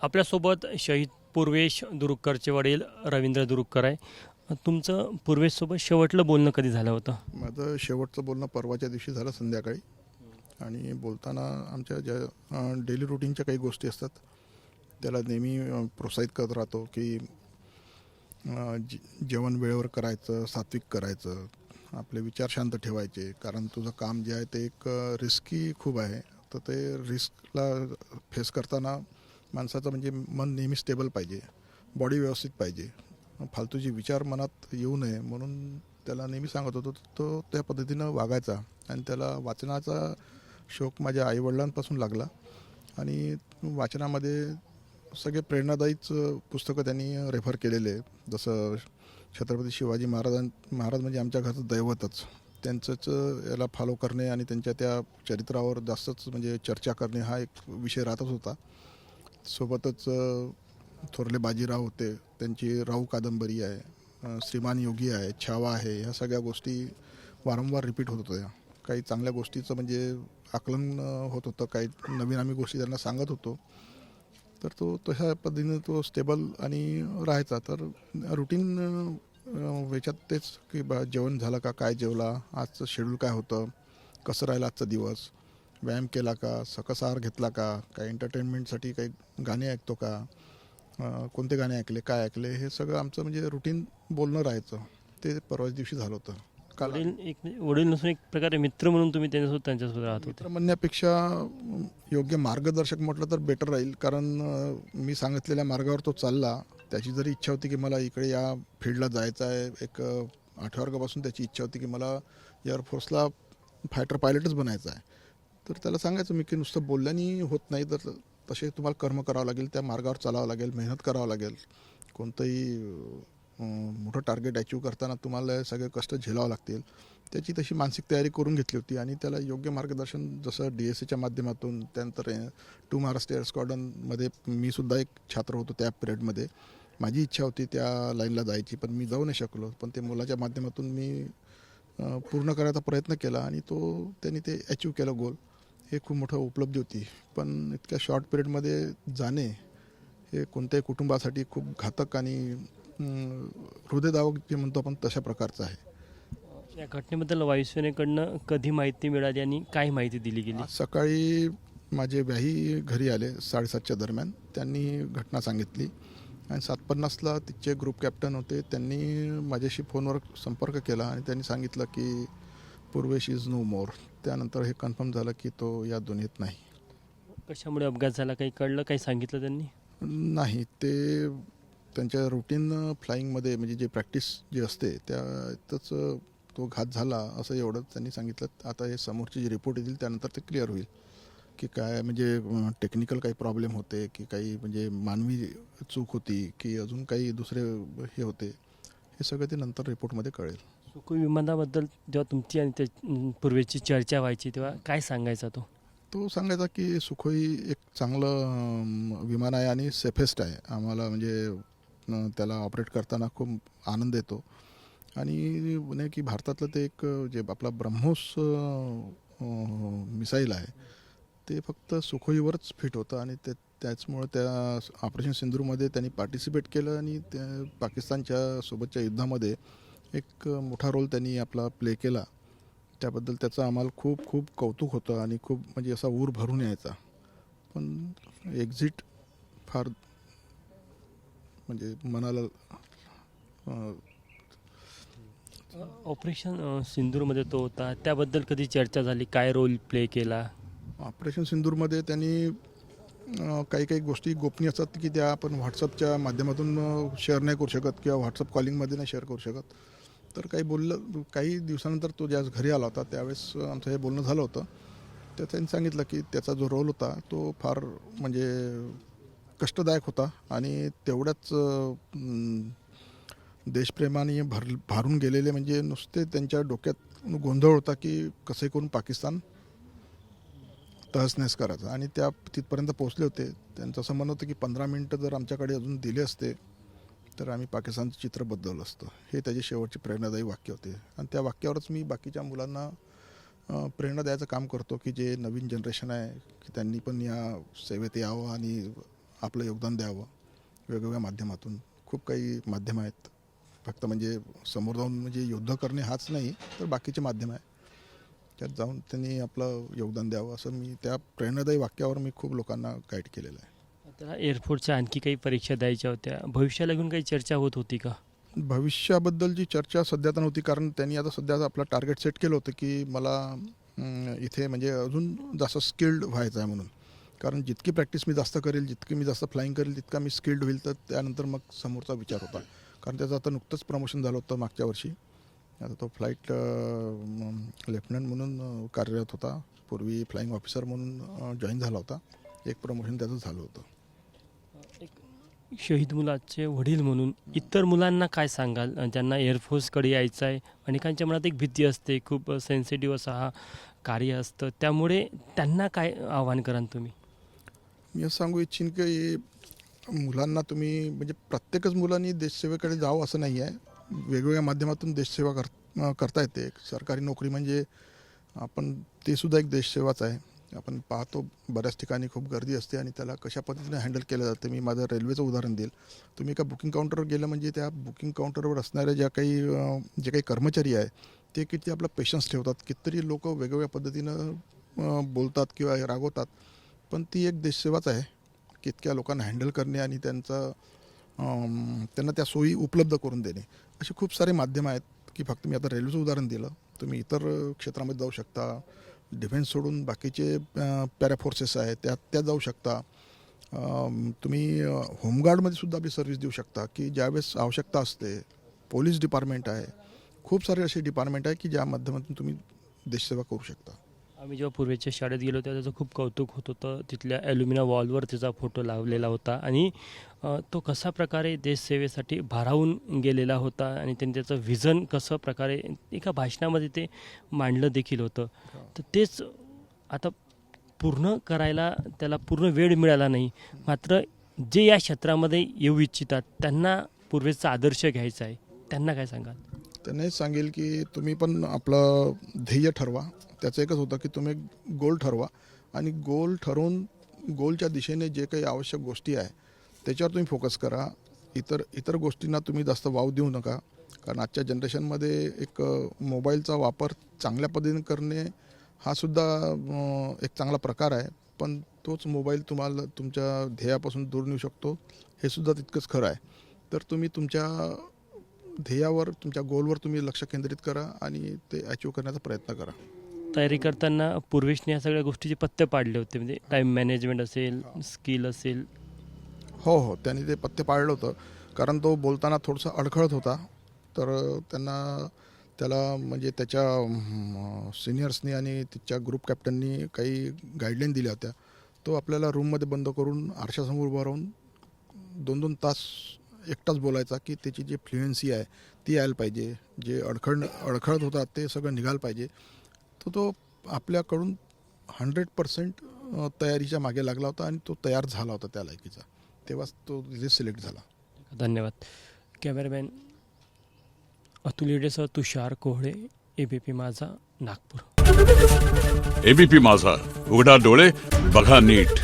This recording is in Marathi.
आपल्यासोबत शहीद पूर्वेश दुरुक्करचे वडील रवींद्र दुरुक्कर आहे. तुमचं पूर्वेशसोबत शेवटलं बोलणं कधी झालं होतं? माझं शेवटचं बोलणं परवाच्या दिवशी झालं संध्याकाळी. आणि बोलताना आमच्या ज्या डेली रुटीनच्या काही गोष्टी असतात त्याला नेहमी प्रोत्साहित करत राहतो की जेवण वेळेवर करायचं, सात्विक करायचं, आपले विचार शांत ठेवायचे, कारण तुझं काम जे आहे ते एक रिस्की खूप आहे. तर ते रिस्कला फेस करताना माणसाचं म्हणजे मन नेहमी स्टेबल पाहिजे, बॉडी व्यवस्थित पाहिजे, फालतूचे विचार मनात येऊ नये म्हणून त्याला नेहमी सांगत होतो. तो त्या पद्धतीनं वागायचा आणि त्याला वाचनाचा शौक माझ्या आईवडिलांपासून लागला. आणि वाचनामध्ये सगळे प्रेरणादायीच पुस्तकं त्यांनी रेफर केलेले, जसं छत्रपती शिवाजी महाराज म्हणजे आमच्या घरचं दैवतच. त्यांचंच याला फॉलो करणे आणि त्यांच्या त्या चरित्रावर जास्तच म्हणजे चर्चा करणे हा एक विषय राहतच होता. सोबतच थोरले बाजीराव होते, त्यांची राऊ कादंबरी आहे, श्रीमान योगी आहे, छावा आहे, ह्या सगळ्या गोष्टी वारंवार रिपीट होत होत्या. काही चांगल्या गोष्टीचं म्हणजे आकलन होत होतं, काही नवीन आम्ही गोष्टी त्यांना सांगत होतो. तर तो तशा पद्धतीने तो स्टेबल आणि राहायचा. तर रुटीन याच्यात तेच की जेवण झालं का, काय जेवला, आजचं शेड्यूल काय होतं, कसं राहिलं आजचा दिवस, व्यायाम केला का, सकस आहार घेतला का, काही एंटरटेनमेंटसाठी काही गाणे ऐकतो का, कोणते गाणे ऐकले, काय ऐकले, हे सगळं आमचं म्हणजे रुटीन बोलणं राहायचं. ते परवाच दिवशी झालं होतं. वडील नसून एक प्रकारे मित्र म्हणून तुम्ही त्यांच्यासोबत राहत होते. मित्र म्हणण्यापेक्षा योग्य मार्गदर्शक म्हटलं तर बेटर राहील, कारण मी सांगितलेल्या मार्गावर तो चालला. त्याची जरी इच्छा होती की मला इकडे या फील्डला जायचं आहे, एक 8व्या वर्गापासून त्याची इच्छा होती की मला एअरफोर्सला फायटर पायलटच बनायचं आहे, तर त्याला सांगायचं मी की नुसतं बोलल्याने होत नाही, तर तसे तुम्हाला कर्म करावं लागेल, त्या मार्गावर चालावं लागेल, मेहनत करावं लागेल. कोणतंही मोठं टार्गेट अचीव करताना तुम्हाला सगळे कष्ट झेलावं लागतील. त्याची तशी मानसिक तयारी करून घेतली होती आणि त्याला योग्य मार्गदर्शन जसं DSCच्या माध्यमातून, त्यानंतर 2 महाराष्ट्र एअर स्क्वॉड्रनमध्ये मी सुद्धा एक छात्र होतो. त्या पिरियडमध्ये माझी इच्छा होती त्या लाईनला जायची, पण मी जाऊ नाही शकलो. पण ते मुलाच्या माध्यमातून मी पूर्ण करायचा प्रयत्न केला आणि त्यांनी ते अचीव केलं गोल. हे खूप मोठं उपलब्धी होती. पण इतक्या शॉर्ट पिरियडमध्ये जाणे हे कोणत्याही कुटुंबासाठी खूप घातक आणि हृदयदावक जे म्हणतो आपण तशा प्रकारचं आहे. या घटनेबद्दल वायुसेनेकडनं कधी माहिती मिळाली आणि काय माहिती दिली गेली? आज सकाळी माझे व्याही घरी आले 7:30च्या दरम्यान. त्यांनी घटना सांगितली आणि 7:50ला तिचे ग्रुप कॅप्टन होते, त्यांनी माझ्याशी फोनवर संपर्क केला आणि त्यांनी सांगितलं की पूर्वेश इज नो मोर. त्यानंतर हे कन्फर्म झालं की तो या दुनियेत नाही. कशामुळे अपघात झाला काही कळलं, काही सांगितलं त्यांनी? नाही, ते त्यांच्या रुटीन फ्लाईंगमध्ये म्हणजे जे प्रॅक्टिस जी असते त्यातच तो घात झाला असं एवढं त्यांनी सांगितलं. आता हे समोरचे जे रिपोर्ट येतील त्यानंतर ते क्लिअर होईल की काय म्हणजे टेक्निकल काही प्रॉब्लेम होते की काही म्हणजे मानवी चूक होती की अजून काही दुसरे हे होते, हे सगळं ते नंतर रिपोर्टमध्ये कळेल. सुखोई विमानाबद्दल जेव्हा तुमची आणि त्या पूर्वेची चर्चा व्हायची तेव्हा काय सांगायचा तो सांगायचा की सुखोई एक चांगलं विमान आहे आणि सेफेस्ट आहे. आम्हाला म्हणजे त्याला ऑपरेट करताना खूप आनंद येतो. आणि म्हणे की भारतातलं ते एक जे आपला ब्रह्मोस मिसाईल आहे ते फक्त सुखोईवरच फिट होतं आणि त्याचमुळं त्या ऑपरेशन सिंधूरमध्ये त्यांनी पार्टिसिपेट केलं आणि त्या पाकिस्तानच्या सोबतच्या युद्धामध्ये एक मोठा रोल त्यांनी आपला प्ले केला. त्याबद्दल त्याचं आम्हाला खूप खूप कौतुक होतं आणि खूप म्हणजे असा ऊर भरून यायचा. पण एक्झिट फार म्हणजे मनाला ऑपरेशन सिंदूरमध्ये तो होता, त्याबद्दल कधी चर्चा झाली, काय रोल प्ले केला? ऑपरेशन सिंदूरमध्ये त्यांनी काही काही गोष्टी गोपनीय असतात की त्या आपण व्हॉट्सअपच्या माध्यमातून शेअर नाही करू शकत किंवा व्हॉट्सअप कॉलिंगमध्ये नाही शेअर करू शकत. तर काही दिवसानंतर तो ज्यावेळेस घरी आला होता त्यावेळेस आमचं हे बोलणं झालं होतं. तर त्यांनी सांगितलं की त्याचा जो रोल होता तो फार म्हणजे कष्टदायक होता आणि तेवढ्याच देशप्रेमाने भारून गेलेले म्हणजे नुसते त्यांच्या डोक्यात गोंधळ होता की कसे करून पाकिस्तान तहसनेस करायचा आणि त्या तिथपर्यंत पोहोचले होते. त्यांचं असं म्हणणं होतं की 15 मिनटं जर आमच्याकडे अजून दिले असते तर आम्ही पाकिस्तानचं चित्र बदललं असतं. हे त्याचे शेवटचे प्रेरणादायी वाक्य होते आणि त्या वाक्यावरच मी बाकीच्या मुलांना प्रेरणा द्यायचं काम करतो की जे नवीन जनरेशन आहे की त्यांनी पण या सेवेत यावं आणि आपलं योगदान द्यावं वेगवेगळ्या माध्यमातून. खूप काही माध्यमं आहेत, फक्त म्हणजे समोर जाऊन म्हणजे युद्ध करणे हाच नाही, तर बाकीचे माध्यम आहे, त्यात जाऊन त्यांनी आपलं योगदान द्यावं, असं मी त्या प्रेरणादायी वाक्यावर मी खूप लोकांना गाईड केलेलं आहे. त्याला एअरफोर्सच्या आणखी काही परीक्षा द्यायच्या होत्या, भविष्याला घेऊन काही चर्चा होत होती का? भविष्याबद्दलची चर्चा सध्या तर नव्हती, कारण त्यांनी आता सध्या आपलं टार्गेट सेट केलं होतं की मला इथे म्हणजे अजून जास्त स्किल्ड व्हायचं आहे म्हणून. कारण जितकी प्रॅक्टिस मी जास्त करेल, जितकी मी जास्त फ्लाईंग करेल, तितका मी स्किल्ड होईल. तर त्यानंतर मग समोरचा विचार होता, कारण त्याचं आता नुकतंच प्रमोशन झालं होतं मागच्या वर्षी. आता तो फ्लाईट लेफ्टनंट म्हणून कार्यरत होता, पूर्वी फ्लाईंग ऑफिसर म्हणून जॉईन झाला होता. एक प्रमोशन त्याचं झालं होतं. शहीद मुलाचे वडील म्हणून इतर मुलांना काय सांगाल ज्यांना एअरफोर्सकडे यायचं आहे? अनेकांच्या मनात एक भीती असते, खूप सेन्सिटिव्ह असा हा कार्य असतं, त्यामुळे त्यांना काय आव्हान कराल तुम्ही? मी असं सांगू इच्छिन की मुलांना तुम्ही म्हणजे प्रत्येकच मुलांनी देशसेवेकडे जावं असं नाही आहे. वेगवेगळ्या माध्यमातून देशसेवा करता येते. सरकारी नोकरी म्हणजे आपण ते सुद्धा एक देशसेवाच आहे. आपण पाहतो बऱ्याच ठिकाणी खूप गर्दी असते आणि त्याला कशा पद्धतीने हँडल केलं जातं. मी माझं रेल्वेचं उदाहरण देईल. तुम्ही एका बुकिंग काउंटरवर गेलं म्हणजे त्या बुकिंग काउंटरवर असणाऱ्या जे काही कर्मचारी आहे ते किती आपला पेशन्स ठेवतात. कितीतरी लोक वेगवेगळ्या पद्धतीनं बोलतात किंवा रागवतात, पण ती एक देशसेवाच आहे. इतक्या लोकांना हँडल करणे आणि त्यांना त्या सोयी उपलब्ध करून देणे, असे खूप सारे माध्यम आहेत की फक्त मी आता रेल्वेचं उदाहरण दिलं. तुम्ही इतर क्षेत्रामध्ये जाऊ शकता. डिफेन्स सोडून बाकीचे पॅराफोर्सेस आहेत त्या जाऊ शकता. तुम्ही होमगार्डमध्ये सुद्धा आपली सर्व्हिस देऊ शकता की ज्यावेळेस आवश्यकता असते. पोलीस डिपार्टमेंट आहे, खूप सारे असे डिपार्टमेंट आहे की ज्या माध्यमातून तुम्ही देशसेवा करू शकता. आम्ही जेव्हा पूर्वीच्या शाळेत गेलो तेव्हा त्याचं खूप कौतुक होत होतं. तिथल्या ॲल्युमिना वॉलवर त्याचा फोटो लावलेला होता आणि तो कसा प्रकारे देशसेवेसाठी भारावून गेलेला होता आणि त्यांनी त्याचं व्हिजन कसं प्रकारे एका भाषणामध्ये ते मांडलं देखील होतं. तर तेच आता पूर्ण करायला त्याला पूर्ण वेळ मिळाला नाही, मात्र जे या क्षेत्रामध्ये येऊ इच्छितात त्यांना पूर्वेचा आदर्श घ्यायचा आहे, त्यांना काय सांगाल? त्यांना हेच सांगेल की तुम्ही पण आपलं ध्येय ठरवा. त्याचं एकच होतं की तुम्ही गोल ठरवा आणि गोल ठरवून गोलच्या दिशेने जे काही आवश्यक गोष्टी आहे त्याच्यावर तुम्ही फोकस करा. इतर गोष्टींना तुम्ही जास्त वाव देऊ नका, कारण आजच्या जनरेशनमध्ये एक मोबाईलचा वापर चांगल्या पद्धतीने करणे हा सुद्धा एक चांगला प्रकार आहे, पण तोच मोबाईल तुम्हाला तुमच्या ध्येयापासून दूर नेऊ शकतो, हे सुद्धा तितकंच खरं आहे. तर तुम्ही तुमच्या ध्येयावर, तुमच्या गोलवर तुम्ही लक्ष केंद्रित करा आणि ते अचीव करण्याचा प्रयत्न करा. तयारी करताना पूर्वेशने या सगळ्या गोष्टीचे पत्ते पाडले होते, म्हणजे टाईम मॅनेजमेंट असेल, स्किल असेल. हो, त्यांनी ते पत्ते पाळलं होतं, कारण तो बोलताना थोडंसं अडखळत होता. तर त्याला म्हणजे त्याच्या सिनियर्सनी आणि तिच्या ग्रुप कॅप्टननी काही गाईडलाईन दिल्या होत्या. तो आपल्याला रूममध्ये बंद करून आरशासमोर उभं राहून 2-2 तास एकटाच बोलायचा की त्याची जी फ्लुएन्सी आहे ती यायला पाहिजे, जे अडखळत होता ते सगळं निघालं पाहिजे. तो आपल्याकडून 100% तयारीच्या मागे लागला होता आणि तो तयार झाला होता त्या लायकीचा. तेव्हाच तो तिथे सिलेक्ट झाला. धन्यवाद. कॅमेरामॅन अतुल येडेसह तुषार कोहळे, ABP माझा, नागपूर. ABP माझा, उघडा डोळे बघा नीट.